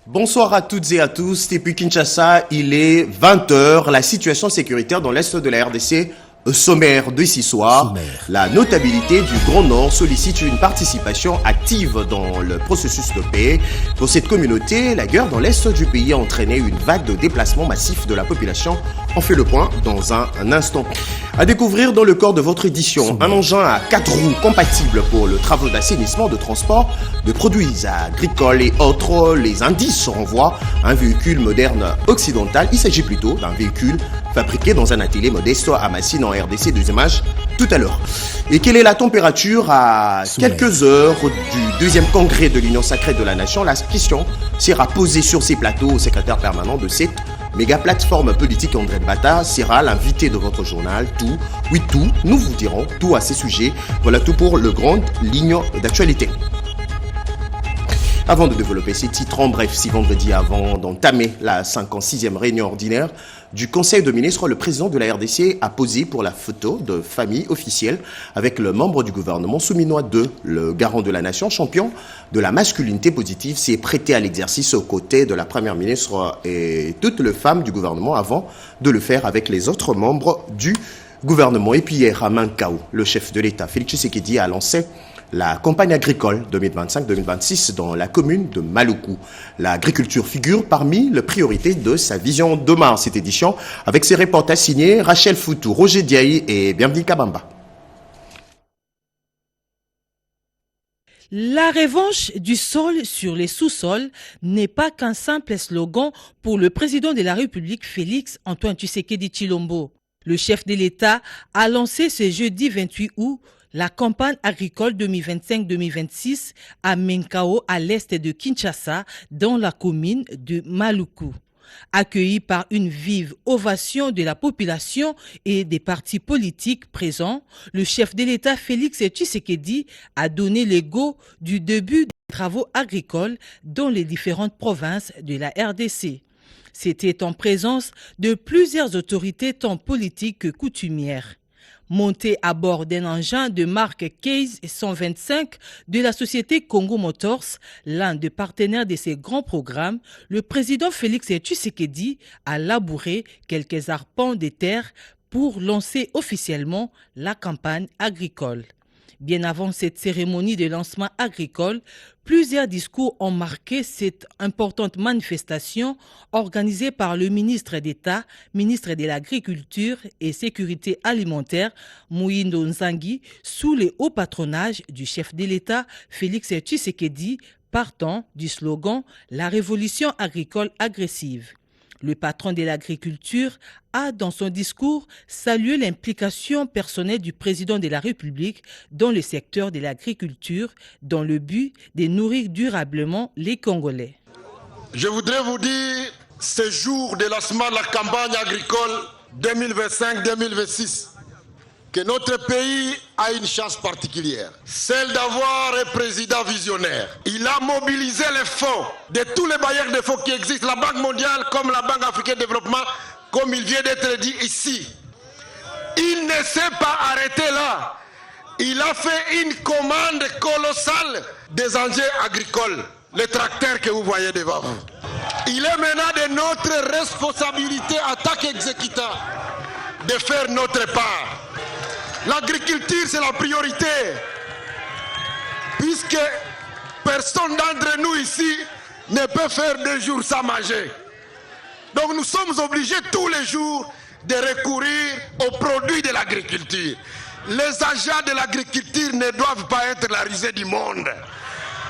Bonsoir à toutes et à tous. Depuis Kinshasa, il est 20 heures. La situation sécuritaire dans l'est de la RDC sommaire de ce soir. La notabilité du Grand Nord sollicite une participation active dans le processus de paix. Pour cette communauté, la guerre dans l'est du pays a entraîné une vague de déplacements massifs de la population. On fait le point dans un instant. À découvrir dans le corps de votre édition, un engin à 4 roues compatible pour le travaux d'assainissement, de transport, de produits agricoles et autres. Les indices renvoient à un véhicule moderne occidental. Il s'agit plutôt d'un véhicule fabriqué dans un atelier modeste à Massine en RDC. Deux images tout à l'heure. Et quelle est la température à quelques heures du deuxième congrès de l'Union sacrée de la Nation? La question sera posée sur ces plateaux au secrétaire permanent de cette méga plateforme politique. André Bata sera l'invité de votre journal Tout. Oui, tout. Nous vous dirons tout à ces sujets. Voilà tout pour le grand ligne d'actualité. Avant de développer ces titres, en bref, si vendredi, avant d'entamer la 56e réunion ordinaire du Conseil de ministres, le président de la RDC a posé pour la photo de famille officielle avec le membre du gouvernement Souminois II, le garant de la nation, champion de la masculinité positive, s'est prêté à l'exercice aux côtés de la première ministre et toutes les femmes du gouvernement avant de le faire avec les autres membres du gouvernement. Et puis hier, à Mankao, le chef de l'État, Félix Tshisekedi, a lancé la campagne agricole 2025-2026 dans la commune de Maluku. L'agriculture figure parmi les priorités de sa vision demain. Cette édition avec ses reportages signés Rachel Foutou, Roger Diaye et Bienvenue Kabamba. La revanche du sol sur les sous-sols n'est pas qu'un simple slogan pour le président de la République Félix Antoine Tshisekedi Tshilombo. Le chef de l'État a lancé ce jeudi 28 août la campagne agricole 2025-2026 à Menkao, à l'est de Kinshasa, dans la commune de Maluku. Accueilli par une vive ovation de la population et des partis politiques présents, le chef de l'État Félix Tshisekedi a donné le go du début des travaux agricoles dans les différentes provinces de la RDC. C'était en présence de plusieurs autorités tant politiques que coutumières. Monté à bord d'un engin de marque Case 125 de la société Congo Motors, l'un des partenaires de ces grands programmes, le président Félix Tshisekedi a labouré quelques arpents de terre pour lancer officiellement la campagne agricole. Bien avant cette cérémonie de lancement agricole, plusieurs discours ont marqué cette importante manifestation organisée par le ministre d'État, ministre de l'Agriculture et Sécurité alimentaire, Mouindo Nzangi, sous le haut patronage du chef de l'État, Félix Tshisekedi, partant du slogan « La révolution agricole agressive ». Le patron de l'agriculture a, dans son discours, salué l'implication personnelle du président de la République dans le secteur de l'agriculture, dans le but de nourrir durablement les Congolais. Je voudrais vous dire, ce jour de lancement de la campagne agricole 2025-2026, que notre pays a une chance particulière, celle d'avoir un président visionnaire. Il a mobilisé les fonds de tous les bailleurs de fonds qui existent, la Banque mondiale comme la Banque africaine de développement, comme il vient d'être dit ici. Il ne s'est pas arrêté là. Il a fait une commande colossale des engins agricoles, les tracteurs que vous voyez devant vous. Il est maintenant de notre responsabilité en tant qu'exécutant de faire notre part. L'agriculture, c'est la priorité, puisque personne d'entre nous ici ne peut faire 2 jours sans manger. Donc nous sommes obligés tous les jours de recourir aux produits de l'agriculture. Les agents de l'agriculture ne doivent pas être la risée du monde.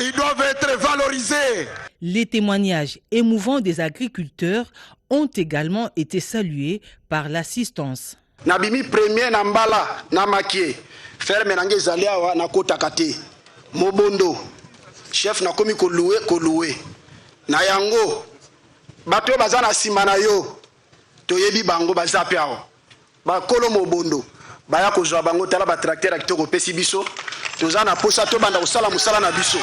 Ils doivent être valorisés. Les témoignages émouvants des agriculteurs ont également été salués par l'assistance. Nabimi premier na mbala na makie ferme nange ezali awa na kotaka te mobondo chef na komi koluwe na yango bato baza na sima na yo toyebi bango baza pe awa bakolo mobondo baya kozwa bango tala ba tracteur akitoko pesi biso toza na posa to banda kosala musala na biso.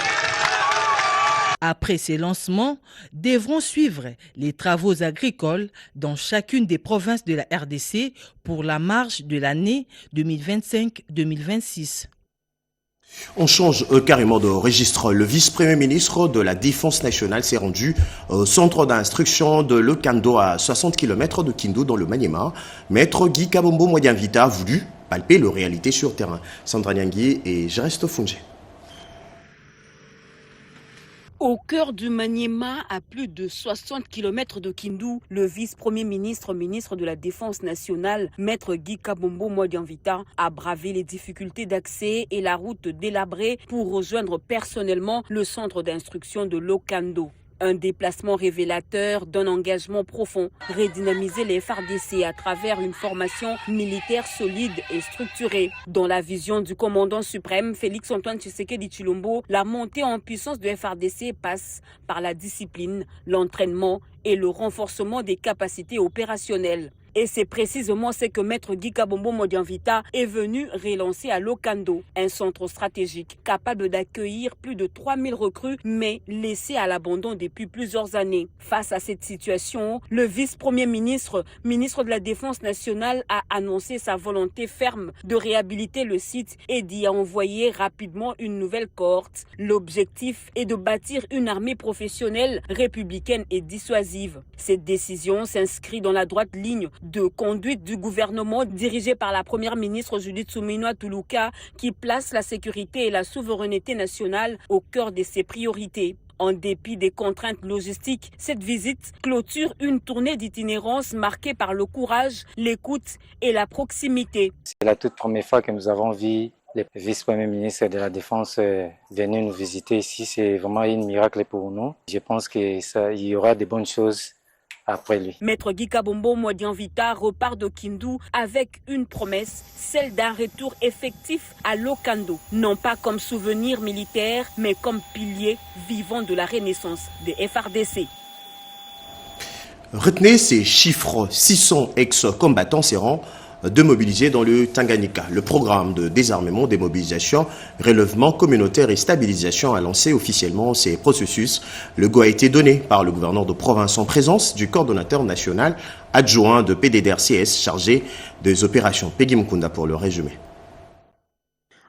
Après ces lancements, devront suivre les travaux agricoles dans chacune des provinces de la RDC pour la marche de l'année 2025-2026. On change carrément de registre. Le vice-premier ministre de la Défense nationale s'est rendu au centre d'instruction de Lokando à 60 km de Kindu dans le Maniema. Maître Guy Kabombo Moyenvita a voulu palper la réalité sur terrain. Sandra Nyangui et Jereste Funge. Au cœur du Maniema, à plus de 60 km de Kindu, le vice-premier ministre, ministre de la Défense nationale, maître Guy Kabombo Moyenvita, a bravé les difficultés d'accès et la route délabrée pour rejoindre personnellement le centre d'instruction de Lokando. Un déplacement révélateur d'un engagement profond, redynamiser les FARDC à travers une formation militaire solide et structurée. Dans la vision du commandant suprême Félix Antoine Tshisekedi Tshilombo, la montée en puissance de FARDC passe par la discipline, l'entraînement et le renforcement des capacités opérationnelles. Et c'est précisément ce que maître Guy Kabombo Moyenvita est venu relancer à Lokando, un centre stratégique capable d'accueillir plus de 3000 recrues, mais laissé à l'abandon depuis plusieurs années. Face à cette situation, le vice-premier ministre, ministre de la Défense nationale, a annoncé sa volonté ferme de réhabiliter le site et d'y envoyer rapidement une nouvelle cohorte. L'objectif est de bâtir une armée professionnelle, républicaine et dissuasive. Cette décision s'inscrit dans la droite ligne de conduite du gouvernement dirigé par la première ministre Judith Suminwa Tuluka qui place la sécurité et la souveraineté nationale au cœur de ses priorités. En dépit des contraintes logistiques, cette visite clôture une tournée d'itinérance marquée par le courage, l'écoute et la proximité. C'est la toute première fois que nous avons vu le vice-premier ministre de la Défense venir nous visiter ici. C'est vraiment un miracle pour nous. Je pense qu'il y aura de bonnes choses après lui. Maître Guy Kabombo Moyenvita repart de Kindu avec une promesse, celle d'un retour effectif à Lokando, non pas comme souvenir militaire, mais comme pilier vivant de la renaissance des FARDC. Retenez ces chiffres, 600 ex-combattants seront demobilisés dans le Tanganyika. Le programme de désarmement, démobilisation, relèvement communautaire et stabilisation a lancé officiellement ces processus. Le go a été donné par le gouverneur de province en présence du coordonnateur national adjoint de PDDRCS chargé des opérations. Peggy Mukunda pour le résumé.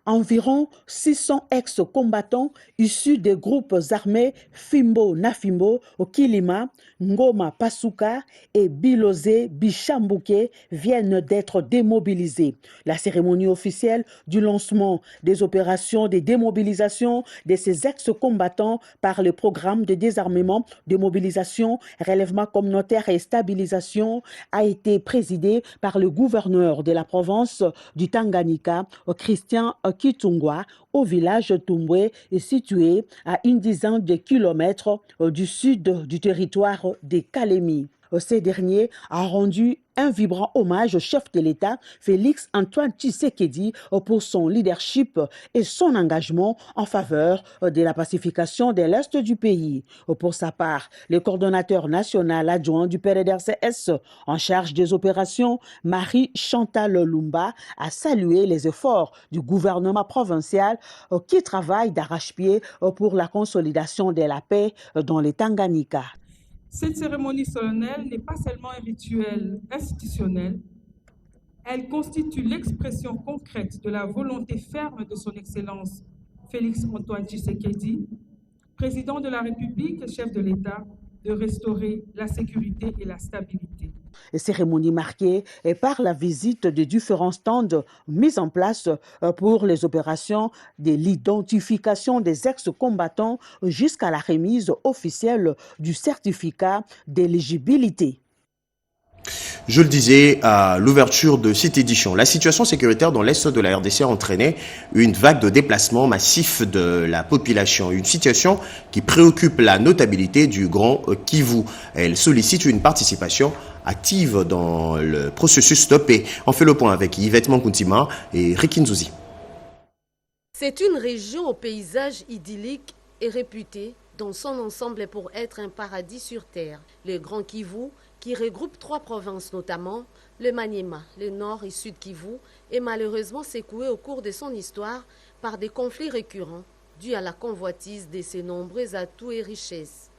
Environ 600 ex-combattants issus des groupes armés Fimbo Nafimbo, Okilima, Ngoma Pasuka et Bilozé Bichambuke viennent d'être démobilisés. La cérémonie officielle du lancement des opérations de démobilisation de ces ex-combattants par le programme de désarmement, démobilisation, relèvement communautaire et stabilisation a été présidée par le gouverneur de la province du Tanganyika, Christian Kitungwa, au village Tumbwe, situé à une dizaine de kilomètres du sud du territoire des Kalemi. Ces derniers a rendu un vibrant hommage au chef de l'État, Félix Antoine Tshisekedi, pour son leadership et son engagement en faveur de la pacification de l'Est du pays. Pour sa part, le coordonnateur national adjoint du PDDRCS en charge des opérations, Marie-Chantal Lumba, a salué les efforts du gouvernement provincial qui travaille d'arrache-pied pour la consolidation de la paix dans les Tanganyika. Cette cérémonie solennelle n'est pas seulement un rituel institutionnel, elle constitue l'expression concrète de la volonté ferme de son Excellence Félix Antoine Tshisekedi, président de la République et chef de l'État, de restaurer la sécurité et la stabilité. Cérémonie marquée par la visite de différents stands mis en place pour les opérations de l'identification des ex-combattants jusqu'à la remise officielle du certificat d'éligibilité. Je le disais à l'ouverture de cette édition, la situation sécuritaire dans l'est de la RDC a entraîné une vague de déplacements massifs de la population. Une situation qui préoccupe la notabilité du Grand Kivu. Elle sollicite une participation active dans le processus de paix. On fait le point avec Yvette Mankuntima et Rikinzouzi. C'est une région au paysage idyllique et réputée dans son ensemble pour être un paradis sur terre. Le Grand Kivu, qui regroupe 3 provinces notamment, le Maniema, le Nord et Sud Kivu, est malheureusement secoué au cours de son histoire par des conflits récurrents dus à la convoitise de ses nombreux atouts et richesses.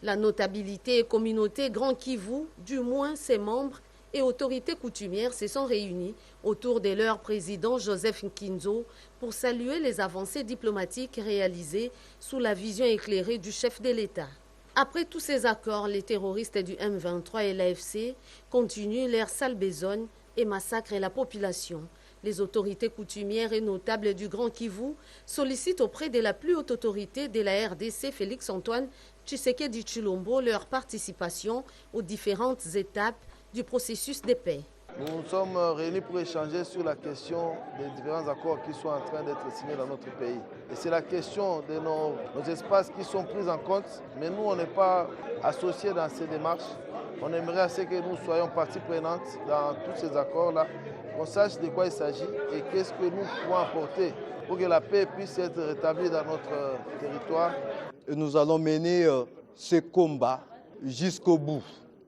La notabilité et communauté Grand Kivu, du moins ses membres, et autorités coutumières se sont réunies autour de leur président Joseph Nkinzo pour saluer les avancées diplomatiques réalisées sous la vision éclairée du chef de l'État. Après tous ces accords, les terroristes du M23 et l'AFC continuent leur sale besogne et massacrent la population. Les autorités coutumières et notables du Grand Kivu sollicitent auprès de la plus haute autorité de la RDC, Félix Antoine Tshisekedi Tshilombo, leur participation aux différentes étapes du processus de paix. Nous nous sommes réunis pour échanger sur la question des différents accords qui sont en train d'être signés dans notre pays. Et c'est la question de nos espaces qui sont pris en compte, mais nous, on n'est pas associés dans ces démarches. On aimerait assez que nous soyons partie prenante dans tous ces accords-là, qu'on sache de quoi il s'agit et qu'est-ce que nous pouvons apporter pour que la paix puisse être rétablie dans notre territoire. Et nous allons mener ce combat jusqu'au bout.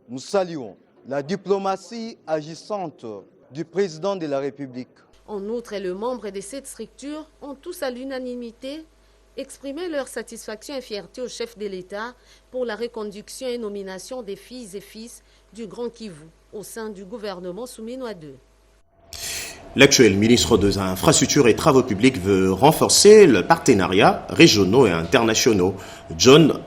Nous saluons la diplomatie agissante du président de la République. En outre, les membres de cette structure ont tous à l'unanimité exprimé leur satisfaction et fierté au chef de l'État pour la reconduction et nomination des filles et fils du Grand Kivu au sein du gouvernement Souminois II. L'actuel ministre des Infrastructures et Travaux publics veut renforcer le partenariat régionaux et internationaux. John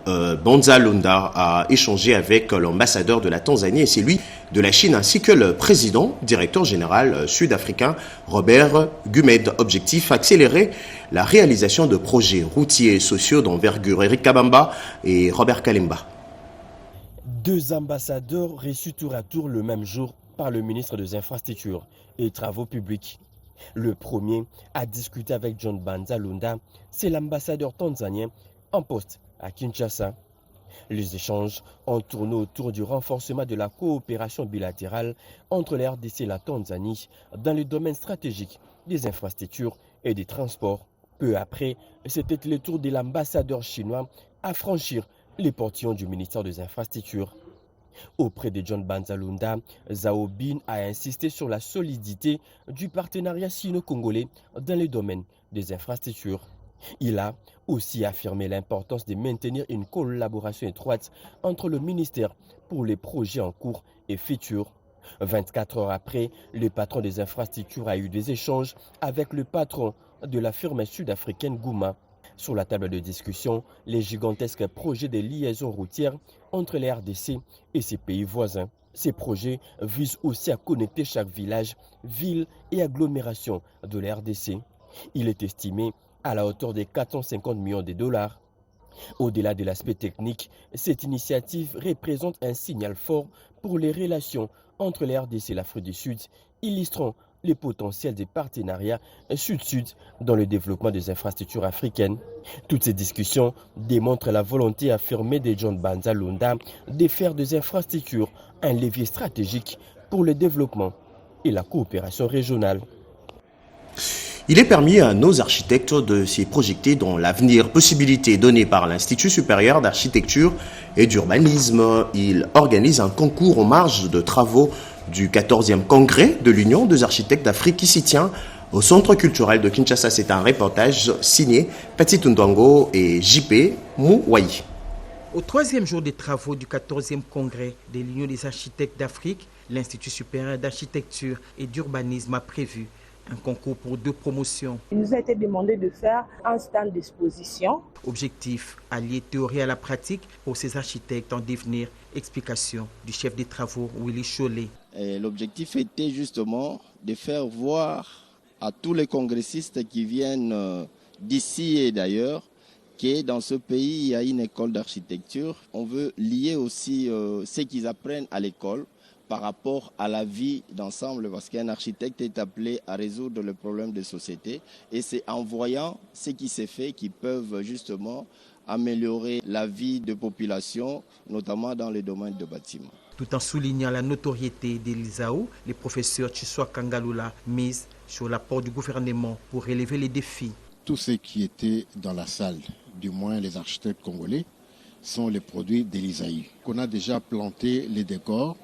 Bonzalunda a échangé avec l'ambassadeur de la Tanzanie et celui de la Chine ainsi que le président, directeur général sud-africain Robert Gumed. Objectif, accélérer la réalisation de projets routiers et sociaux d'envergure. Eric Kabamba et Robert Kalemba. Deux ambassadeurs reçus tour à tour le même jour par le ministre des Infrastructures et Travaux publics. Le premier a discuté avec John Bonzalunda, c'est l'ambassadeur tanzanien en poste à Kinshasa. Les échanges ont tourné autour du renforcement de la coopération bilatérale entre la RDC et la Tanzanie dans le domaine stratégique des infrastructures et des transports. Peu après, c'était le tour de l'ambassadeur chinois à franchir les portillons du ministère des Infrastructures. Auprès de John Bonzalunda, Zhao Bin a insisté sur la solidité du partenariat sino-congolais dans le domaine des infrastructures. Il a aussi affirmé l'importance de maintenir une collaboration étroite entre le ministère pour les projets en cours et futurs. 24 heures après, le patron des infrastructures a eu des échanges avec le patron de la firme sud-africaine Gouma. Sur la table de discussion, les gigantesques projets de liaison routière entre les RDC et ses pays voisins. Ces projets visent aussi à connecter chaque village, ville et agglomération de la RDC. Il est estimé à la hauteur de 450 millions de dollars. Au-delà de l'aspect technique, cette initiative représente un signal fort pour les relations entre la RDC et l'Afrique du Sud, illustrant les potentiels des partenariats sud-sud dans le développement des infrastructures africaines. Toutes ces discussions démontrent la volonté affirmée de John Bonzalunda de faire des infrastructures un levier stratégique pour le développement et la coopération régionale. Il est permis à nos architectes de s'y projeter dans l'avenir. Possibilité donnée par l'Institut supérieur d'architecture et d'urbanisme. Il organise un concours en marge de travaux du 14e congrès de l'Union des architectes d'Afrique qui s'y tient au Centre culturel de Kinshasa. C'est un reportage signé Pati Tundwango et JP Mouwayi. Au troisième jour des travaux du 14e congrès de l'Union des architectes d'Afrique, l'Institut supérieur d'architecture et d'urbanisme a prévu un concours pour 2 promotions. Il nous a été demandé de faire un stand d'exposition. Objectif, allier théorie à la pratique pour ces architectes en devenir. Explication du chef des travaux, Willy Chollet. L'objectif était justement de faire voir à tous les congressistes qui viennent d'ici et d'ailleurs que dans ce pays, il y a une école d'architecture. On veut lier aussi ce qu'ils apprennent à l'école par rapport à la vie d'ensemble, parce qu'un architecte est appelé à résoudre les problèmes de société. Et c'est en voyant ce qui s'est fait qu'ils peuvent justement améliorer la vie de population, notamment dans les domaines de bâtiments. Tout en soulignant la notoriété d'Elisao, le professeur Chiswa Kangalula mise sur l'apport du gouvernement pour relever les défis. Tous ceux qui étaient dans la salle, du moins les architectes congolais, sont les produits d'Elisaï. On a déjà planté les décors.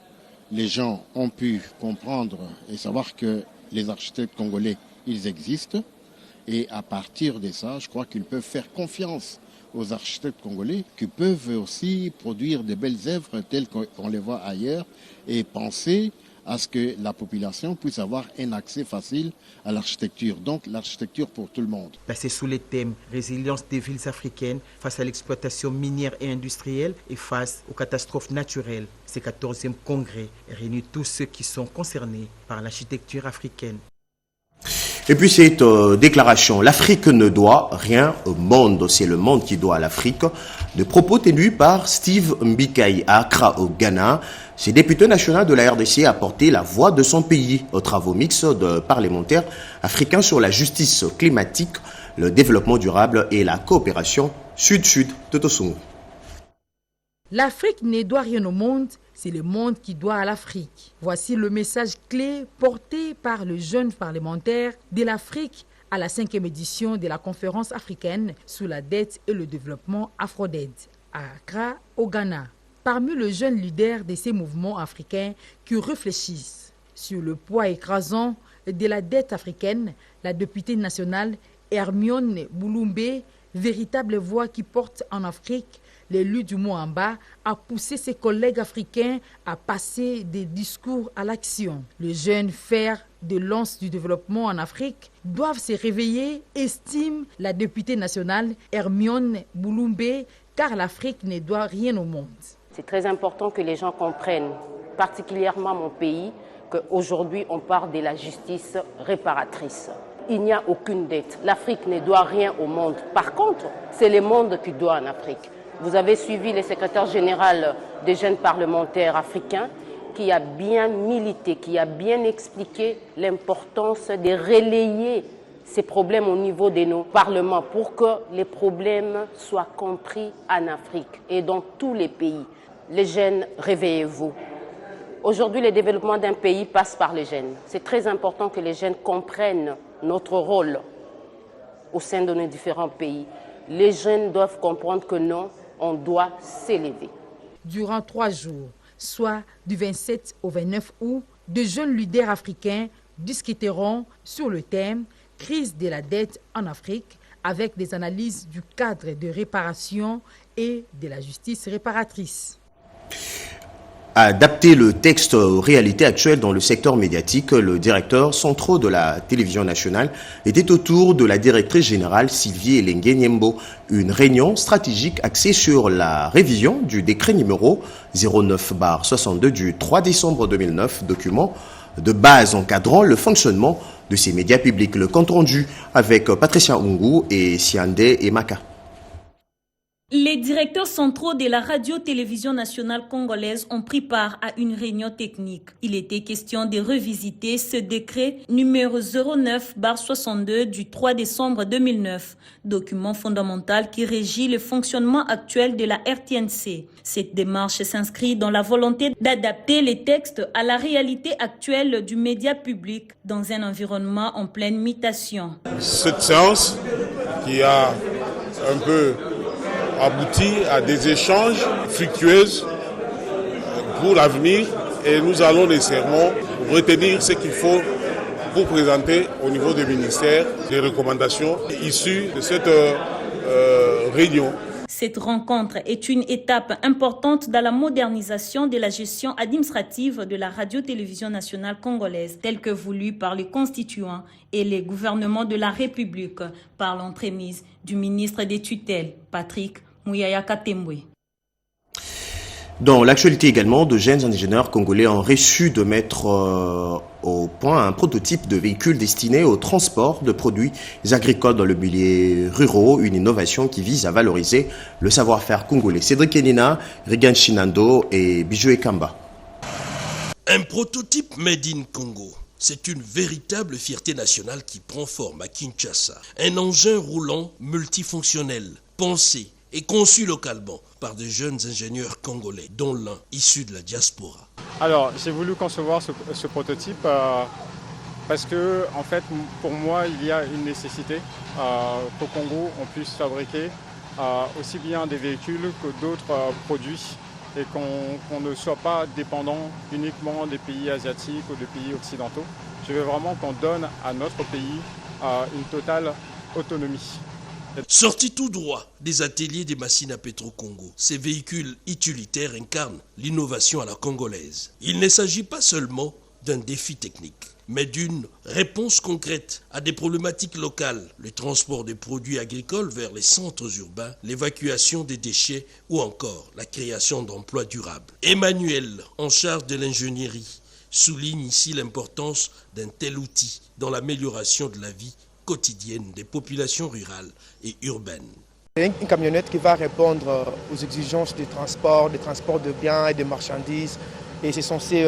Les gens ont pu comprendre et savoir que les architectes congolais, ils existent. Et à partir de ça, je crois qu'ils peuvent faire confiance aux architectes congolais qui peuvent aussi produire de belles œuvres telles qu'on les voit ailleurs et penser à ce que la population puisse avoir un accès facile à l'architecture. Donc l'architecture pour tout le monde. Placé sous les thèmes résilience des villes africaines face à l'exploitation minière et industrielle et face aux catastrophes naturelles, ce 14e congrès réunit tous ceux qui sont concernés par l'architecture africaine. Et puis cette déclaration, l'Afrique ne doit rien au monde, c'est le monde qui doit à l'Afrique. De propos tenus par Steve Mbikai à Accra au Ghana, ce député national de la RDC a porté la voix de son pays aux travaux mixtes de parlementaires africains sur la justice climatique, le développement durable et la coopération sud-sud de Tosungu. L'Afrique ne doit rien au monde, c'est le monde qui doit à l'Afrique. Voici le message clé porté par le jeune parlementaire de l'Afrique à la 5e édition de la conférence africaine sur la dette et le développement Afroded à Accra, au Ghana. Parmi les jeunes leaders de ces mouvements africains qui réfléchissent sur le poids écrasant de la dette africaine, la députée nationale Hermione Boulumbe, véritable voix qui porte en Afrique l'élu du Moamba, a poussé ses collègues africains à passer des discours à l'action. Les jeunes fers de lance du développement en Afrique doivent se réveiller, estime la députée nationale Hermione Boulumbe, car l'Afrique ne doit rien au monde. C'est très important que les gens comprennent, particulièrement mon pays, qu'aujourd'hui on parle de la justice réparatrice. Il n'y a aucune dette. L'Afrique ne doit rien au monde. Par contre, c'est le monde qui doit en Afrique. Vous avez suivi le secrétaire général des jeunes parlementaires africains qui a bien milité, qui a bien expliqué l'importance de relayer ces problèmes au niveau de nos parlements pour que les problèmes soient compris en Afrique et dans tous les pays. Les jeunes, réveillez-vous. Aujourd'hui, le développement d'un pays passe par les jeunes. C'est très important que les jeunes comprennent notre rôle au sein de nos différents pays. Les jeunes doivent comprendre que non, on doit s'élever. Durant 3 jours, soit du 27 au 29 août, de jeunes leaders africains discuteront sur le thème « Crise de la dette en Afrique » avec des analyses du cadre de réparation et de la justice réparatrice. Adapter le texte aux réalités actuelles dans le secteur médiatique, le directeur central de la télévision nationale était autour de la directrice générale Sylvie Elengue Nyembo. Une réunion stratégique axée sur la révision du décret numéro 09/62 du 3 décembre 2009, document de base encadrant le fonctionnement de ces médias publics. Le compte rendu avec Patricia Ungu et Siande Emaka. Les directeurs centraux de la radio-télévision nationale congolaise ont pris part à une réunion technique. Il était question de revisiter ce décret numéro 09/62 du 3 décembre 2009, document fondamental qui régit le fonctionnement actuel de la RTNC. Cette démarche s'inscrit dans la volonté d'adapter les textes à la réalité actuelle du média public dans un environnement en pleine mutation. Cette séance qui a un peu abouti à des échanges fructueux pour l'avenir et nous allons nécessairement retenir ce qu'il faut pour présenter au niveau du ministère des recommandations issues de cette réunion. Cette rencontre est une étape importante dans la modernisation de la gestion administrative de la radio-télévision nationale congolaise, telle que voulue par les constituants et les gouvernements de la République, par l'entremise du ministre des tutelles, Patrick Mouyaya Katembwe. Dans l'actualité également, de jeunes ingénieurs congolais ont reçu de mettre au point un prototype de véhicule destiné au transport de produits agricoles dans le milieu rural, une innovation qui vise à valoriser le savoir-faire congolais. Cédric Enina, Regan Shinando et Bijou Kamba. Un prototype made in Congo. C'est une véritable fierté nationale qui prend forme à Kinshasa. Un engin roulant multifonctionnel, pensé et conçu localement par de jeunes ingénieurs congolais, dont l'un issu de la diaspora. Alors, j'ai voulu concevoir ce prototype parce que, en fait, pour moi, il y a une nécessité qu'au Congo, on puisse fabriquer aussi bien des véhicules que d'autres produits et qu'on ne soit pas dépendant uniquement des pays asiatiques ou des pays occidentaux. Je veux vraiment qu'on donne à notre pays une totale autonomie. Sortis tout droit des ateliers des Massina Petro-Congo, ces véhicules utilitaires incarnent l'innovation à la congolaise. Il ne s'agit pas seulement d'un défi technique, mais d'une réponse concrète à des problématiques locales, le transport des produits agricoles vers les centres urbains, l'évacuation des déchets ou encore la création d'emplois durables. Emmanuel, en charge de l'ingénierie, souligne ici l'importance d'un tel outil dans l'amélioration de la vie quotidienne des populations rurales et urbaines. C'est une camionnette qui va répondre aux exigences du transport de biens et de marchandises. Et c'est censé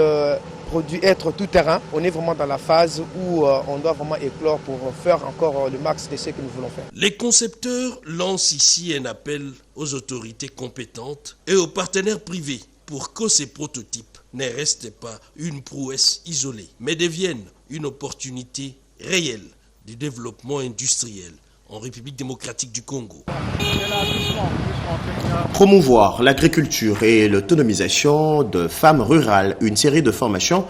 être tout terrain. On est vraiment dans la phase où on doit vraiment éclore pour faire encore le max de ce que nous voulons faire. Les concepteurs lancent ici un appel aux autorités compétentes et aux partenaires privés pour que ces prototypes ne restent pas une prouesse isolée, mais deviennent une opportunité réelle de développement industriel en République démocratique du Congo. Promouvoir l'agriculture et l'autonomisation de femmes rurales. Une série de formations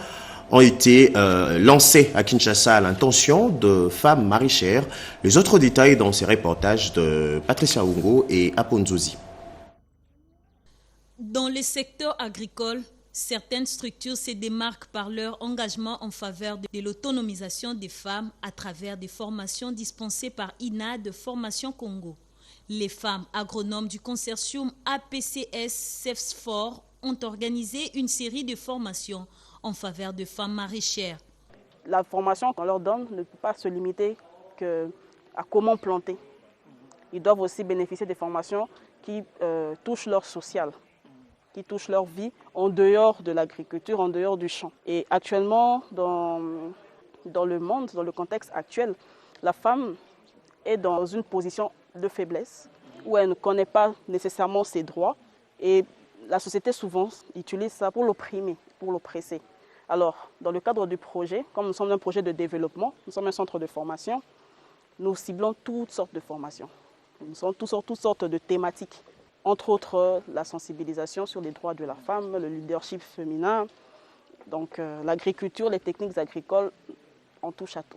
ont été lancées à Kinshasa à l'intention de femmes maraîchères. Les autres détails dans ces reportages de Patricia Ungo et Aponzozi. Dans le secteur agricole, certaines structures se démarquent par leur engagement en faveur de l'autonomisation des femmes à travers des formations dispensées par INA de Formation Congo. Les femmes agronomes du consortium APCS-CEFSFOR ont organisé une série de formations en faveur de femmes maraîchères. La formation qu'on leur donne ne peut pas se limiter à comment planter. Ils doivent aussi bénéficier des formations qui touchent leur social, qui touchent leur vie en dehors de l'agriculture, en dehors du champ. Et actuellement, dans le monde, dans le contexte actuel, la femme est dans une position de faiblesse où elle ne connaît pas nécessairement ses droits et la société souvent utilise ça pour l'opprimer, pour l'oppresser. Alors, dans le cadre du projet, comme nous sommes un projet de développement, nous sommes un centre de formation, nous ciblons toutes sortes de formations. Nous sommes toutes sortes de thématiques. Entre autres, la sensibilisation sur les droits de la femme, le leadership féminin, donc l'agriculture, les techniques agricoles, on touche à tout.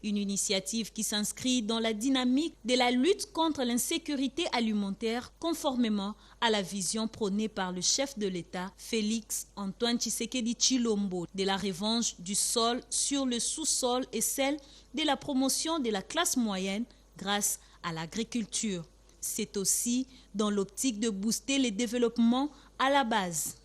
Une initiative qui s'inscrit dans la dynamique de la lutte contre l'insécurité alimentaire conformément à la vision prônée par le chef de l'État, Félix Antoine Tshisekedi Tshilombo, de la revanche du sol sur le sous-sol et celle de la promotion de la classe moyenne grâce à l'agriculture. C'est aussi dans l'optique de booster les développements à la base.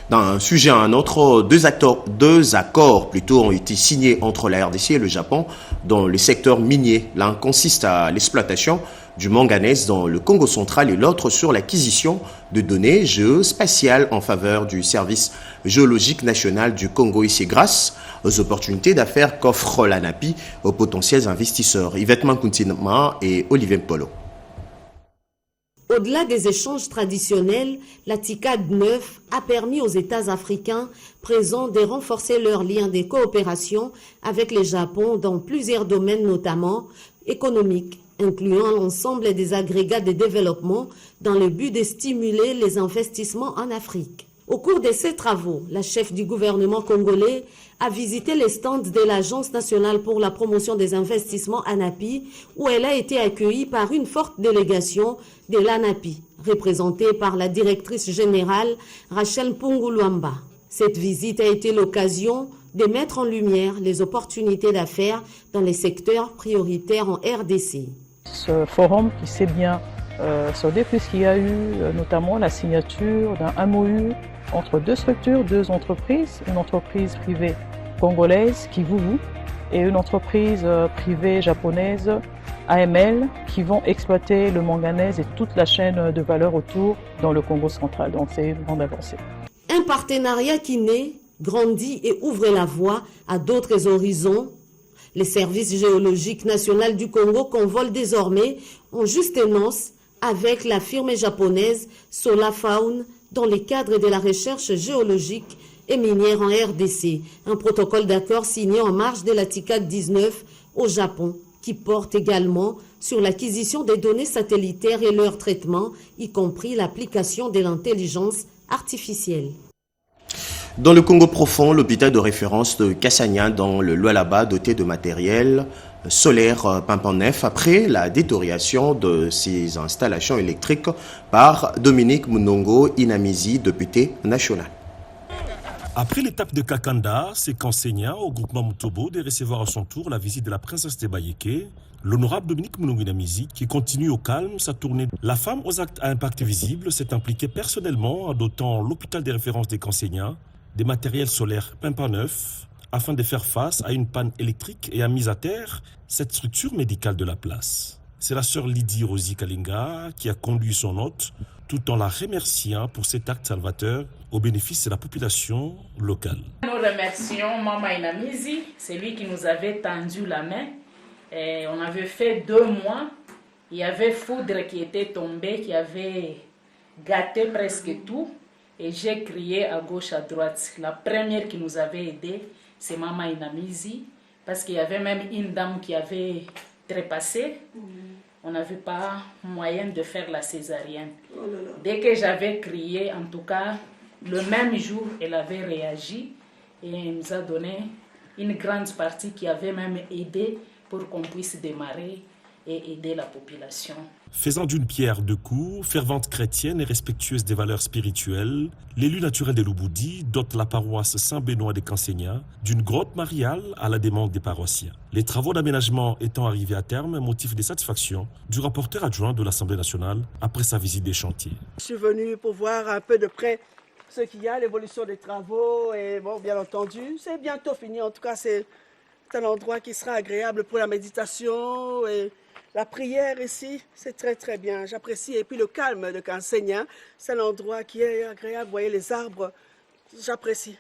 D'un sujet à un autre, deux accords ont été signés entre la RDC et le Japon dans le secteur minier. L'un consiste à l'exploitation du manganèse dans le Congo central et l'autre sur l'acquisition de données géospatiales en faveur du service géologique national du Congo. Et c'est grâce aux opportunités d'affaires qu'offre l'ANAPI aux potentiels investisseurs. Yvette Mankuntinma et Olivier Polo. Au-delà des échanges traditionnels, la TICAD 9 a permis aux États africains présents de renforcer leurs liens de coopération avec le Japon dans plusieurs domaines, notamment économiques, incluant l'ensemble des agrégats de développement dans le but de stimuler les investissements en Afrique. Au cours de ces travaux, la chef du gouvernement congolais a visité les stands de l'Agence nationale pour la promotion des investissements ANAPI, où elle a été accueillie par une forte délégation de l'ANAPI, représentée par la directrice générale Rachel Punguluamba. Cette visite a été l'occasion de mettre en lumière les opportunités d'affaires dans les secteurs prioritaires en RDC. Ce forum qui s'est bien soldé puisqu'il y a eu notamment la signature d'un MOU entre deux structures, deux entreprises, une entreprise privée congolaise, Kivuvu, et une entreprise privée japonaise, AML, qui vont exploiter le manganèse et toute la chaîne de valeur autour dans le Congo central. Donc c'est une grande avancée. Un partenariat qui naît, grandit et ouvre la voie à d'autres horizons. Les services géologiques nationaux du Congo convolent désormais en juste noces avec la firme japonaise Solafaun dans le cadre de la recherche géologique et minière en RDC. Un protocole d'accord signé en marge de la TICAD 19 au Japon qui porte également sur l'acquisition des données satellitaires et leur traitement, y compris l'application de l'intelligence artificielle. Dans le Congo profond, l'hôpital de référence de Kassania dans le Lualaba doté de matériel solaire pimpant neuf après la détérioration de ses installations électriques par Dominique Munongo Inamizi, député national. Après l'étape de Kakanda, c'est qu'enseignant au groupement Mutobo de recevoir à son tour la visite de la princesse de Bayeke, l'honorable Dominique Munonguinamizi, qui continue au calme sa tournée. La femme aux actes à impact visible s'est impliquée personnellement en dotant l'hôpital de référence des enseignants des matériels solaires pimpant neufs afin de faire face à une panne électrique et a mis à terre cette structure médicale de la place. C'est la sœur Lydie Rosie Kalinga qui a conduit son hôte tout en la remerciant pour cet acte salvateur au bénéfice de la population locale. Nous remercions Mama Inamizi, c'est lui qui nous avait tendu la main. Et on avait fait 2 mois, il y avait foudre qui était tombée, qui avait gâté presque tout. Et j'ai crié à gauche, à droite. La première qui nous avait aidés, c'est Mama Inamizi, parce qu'il y avait même une dame qui avait trépassé. On n'avait pas moyen de faire la césarienne. Dès que j'avais crié, en tout cas, le même jour, elle avait réagi et elle nous a donné une grande partie qui avait même aidé pour qu'on puisse démarrer et aider la population. Faisant d'une pierre deux coups, fervente chrétienne et respectueuse des valeurs spirituelles, l'élu naturel de Lubudi dote la paroisse Saint-Benoît des Cansegna d'une grotte mariale à la demande des paroissiens. Les travaux d'aménagement étant arrivés à terme, motif de satisfaction du rapporteur adjoint de l'Assemblée nationale après sa visite des chantiers. Je suis venu pour voir un peu de près ce qu'il y a, l'évolution des travaux et bon, bien entendu, c'est bientôt fini. En tout cas, c'est un endroit qui sera agréable pour la méditation et la prière ici, c'est très très bien, j'apprécie. Et puis le calme de Cansegna, c'est un endroit qui est agréable. Vous voyez les arbres, j'apprécie.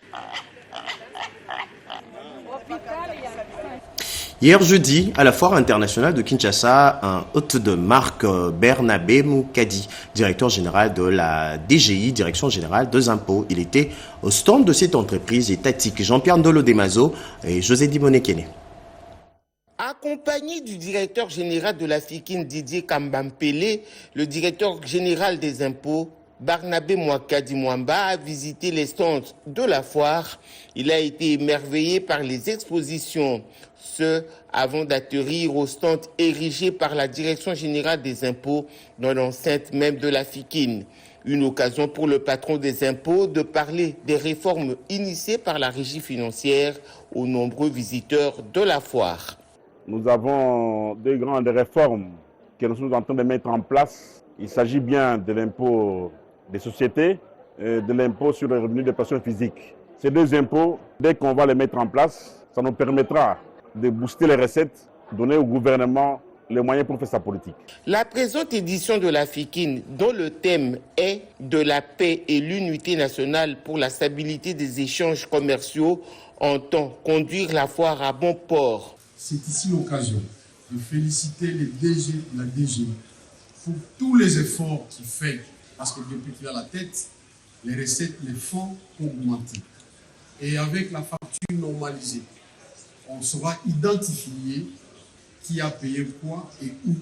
Hier jeudi, à la foire internationale de Kinshasa, un hôte de marque, Bernabé Moukadi, directeur général de la DGI, Direction Générale des Impôts. Il était au stand de cette entreprise étatique. Jean-Pierre Ndolo Demazo et José Dibonekene. Accompagné du directeur général de la FIKIN, Didier Kambampele, le directeur général des impôts, Barnabé Mouakadi Mwamba, a visité les stands de la foire. Il a été émerveillé par les expositions, ce avant d'atterrir au stand érigé par la direction générale des impôts dans l'enceinte même de la FIKIN. Une occasion pour le patron des impôts de parler des réformes initiées par la régie financière aux nombreux visiteurs de la foire. Nous avons deux grandes réformes que nous sommes en train de mettre en place. Il s'agit bien de l'impôt des sociétés et de l'impôt sur les revenus des personnes physiques. Ces deux impôts, dès qu'on va les mettre en place, ça nous permettra de booster les recettes, donner au gouvernement les moyens pour faire sa politique. La présente édition de la FIKIN, dont le thème est de la paix et l'unité nationale pour la stabilité des échanges commerciaux, entend conduire la foire à bon port. C'est ici l'occasion de féliciter les DG de la DGI pour tous les efforts qu'il fait, parce que depuis qu'il a la tête, les recettes, les fonds ont augmenté. Et avec la facture normalisée, on saura identifier qui a payé quoi et où.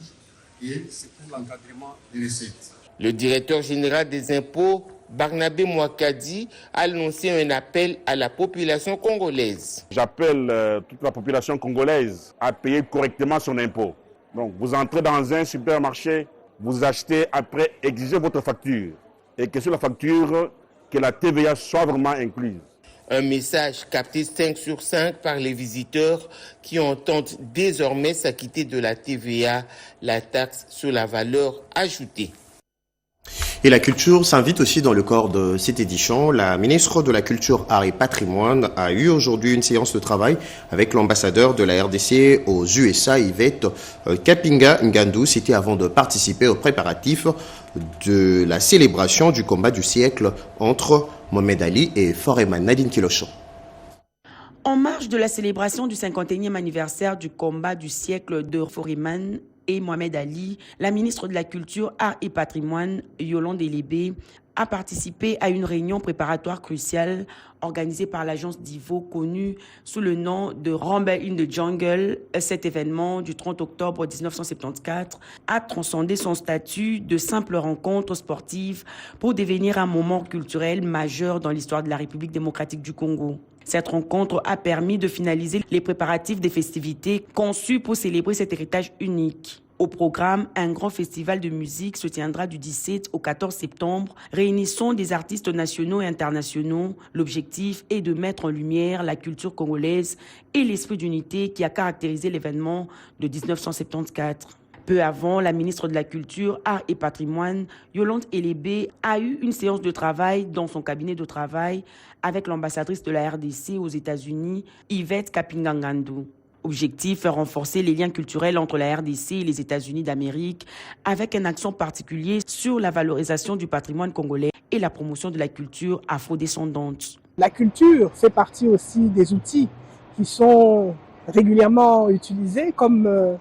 Et c'est pour l'encadrement des recettes. Le directeur général des impôts, Barnabé Mouakadi, a lancé un appel à la population congolaise. J'appelle toute la population congolaise à payer correctement son impôt. Donc vous entrez dans un supermarché, vous achetez, après exigez votre facture. Et que sur la facture, que la TVA soit vraiment incluse. Un message capté 5 sur 5 par les visiteurs qui entendent désormais s'acquitter de la TVA, la taxe sur la valeur ajoutée. Et la culture s'invite aussi dans le corps de cette édition. La ministre de la Culture, Art et Patrimoine a eu aujourd'hui une séance de travail avec l'ambassadeur de la RDC aux USA, Yvette Kapinga Ngandu. C'était avant de participer aux préparatifs de la célébration du combat du siècle entre Mohamed Ali et Foreman. Nadine Kilochon. En marge de la célébration du 51e anniversaire du combat du siècle de Foreman et Mohamed Ali, la ministre de la Culture, Art et Patrimoine, Yolande Elébé, a participé à une réunion préparatoire cruciale organisée par l'agence Divo, connue sous le nom de Rumble in the Jungle. Cet événement du 30 octobre 1974 a transcendé son statut de simple rencontre sportive pour devenir un moment culturel majeur dans l'histoire de la République démocratique du Congo. Cette rencontre a permis de finaliser les préparatifs des festivités conçues pour célébrer cet héritage unique. Au programme, un grand festival de musique se tiendra du 17 au 14 septembre, réunissant des artistes nationaux et internationaux. L'objectif est de mettre en lumière la culture congolaise et l'esprit d'unité qui a caractérisé l'événement de 1974. Peu avant, la ministre de la Culture, Art et Patrimoine, Yolande Elébé, a eu une séance de travail dans son cabinet de travail avec l'ambassadrice de la RDC aux États-Unis, Yvette Kapingangandou. Objectif, renforcer les liens culturels entre la RDC et les États-Unis d'Amérique avec un accent particulier sur la valorisation du patrimoine congolais et la promotion de la culture afrodescendante. La culture fait partie aussi des outils qui sont régulièrement utilisés comme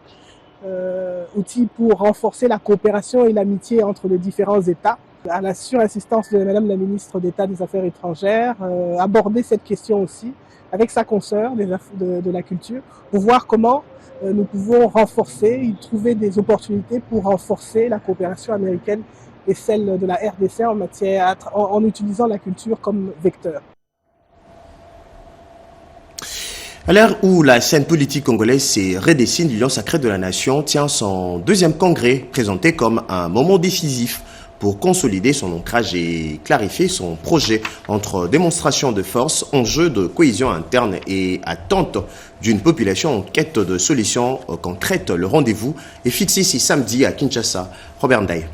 outils pour renforcer la coopération et l'amitié entre les différents États. À la sur-insistance de Madame la ministre d'État des Affaires étrangères, aborder cette question aussi avec sa consoeur de la culture, pour voir comment nous pouvons renforcer, trouver des opportunités pour renforcer la coopération américaine et celle de la RDC en utilisant la culture comme vecteur. À l'heure où la scène politique congolaise se redessine, l'Union sacrée de la nation tient son deuxième congrès, présenté comme un moment décisif pour consolider son ancrage et clarifier son projet entre démonstration de force, enjeux de cohésion interne et attente d'une population en quête de solutions concrètes. Le rendez-vous est fixé ce samedi à Kinshasa. Robert Ndaye.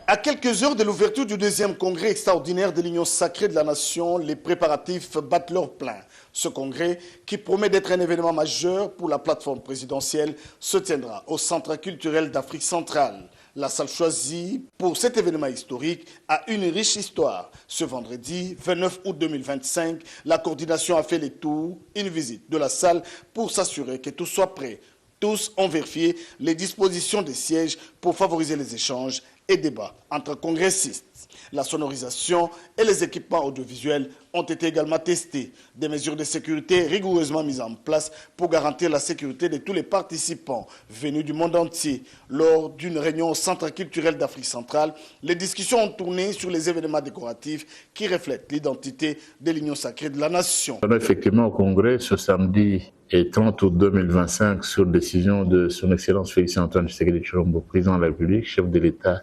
À quelques heures de l'ouverture du deuxième congrès extraordinaire de l'Union sacrée de la nation, les préparatifs battent leur plein. Ce congrès, qui promet d'être un événement majeur pour la plateforme présidentielle, se tiendra au Centre culturel d'Afrique centrale. La salle choisie pour cet événement historique a une riche histoire. Ce vendredi 29 août 2025, la coordination a fait les tours, une visite de la salle pour s'assurer que tout soit prêt. Tous ont vérifié les dispositions des sièges pour favoriser les échanges et débats entre congressistes. La sonorisation et les équipements audiovisuels ont été également testés. Des mesures de sécurité rigoureusement mises en place pour garantir la sécurité de tous les participants venus du monde entier. Lors d'une réunion au Centre culturel d'Afrique centrale, les discussions ont tourné sur les événements décoratifs qui reflètent l'identité de l'Union sacrée de la nation. Effectivement, au Congrès, ce samedi et 30 août 2025, sur décision de son Excellence Félix Antoine Tshisekedi Tshilombo, président de la République, chef de l'État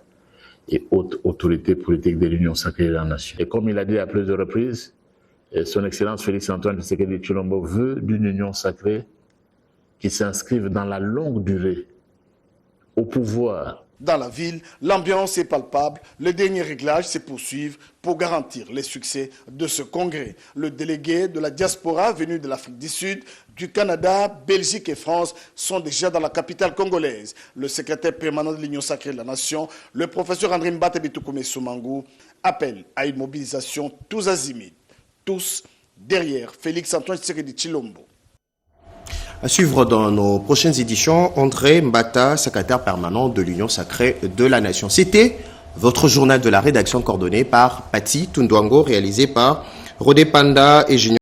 et haute autorité politique de l'Union sacrée de la nation. Et comme il a dit à plusieurs reprises, son Excellence Félix Antoine Tshisekedi Tshilombo veut d'une union sacrée qui s'inscrive dans la longue durée au pouvoir. Dans la ville, l'ambiance est palpable. Les derniers réglages se poursuivent pour garantir les succès de ce congrès. Le délégué de la diaspora venu de l'Afrique du Sud, du Canada, Belgique et France sont déjà dans la capitale congolaise. Le secrétaire permanent de l'Union sacrée de la nation, le professeur André Mbate Bitoukoume Soumangou, appelle à une mobilisation tous azimuts, tous derrière Félix Antoine Tshisekedi Tshilombo. À suivre dans nos prochaines éditions, André Mbata, secrétaire permanent de l'Union sacrée de la nation. C'était votre journal de la rédaction coordonné par Pati Tundwango, réalisé par Rodé Panda et Junior.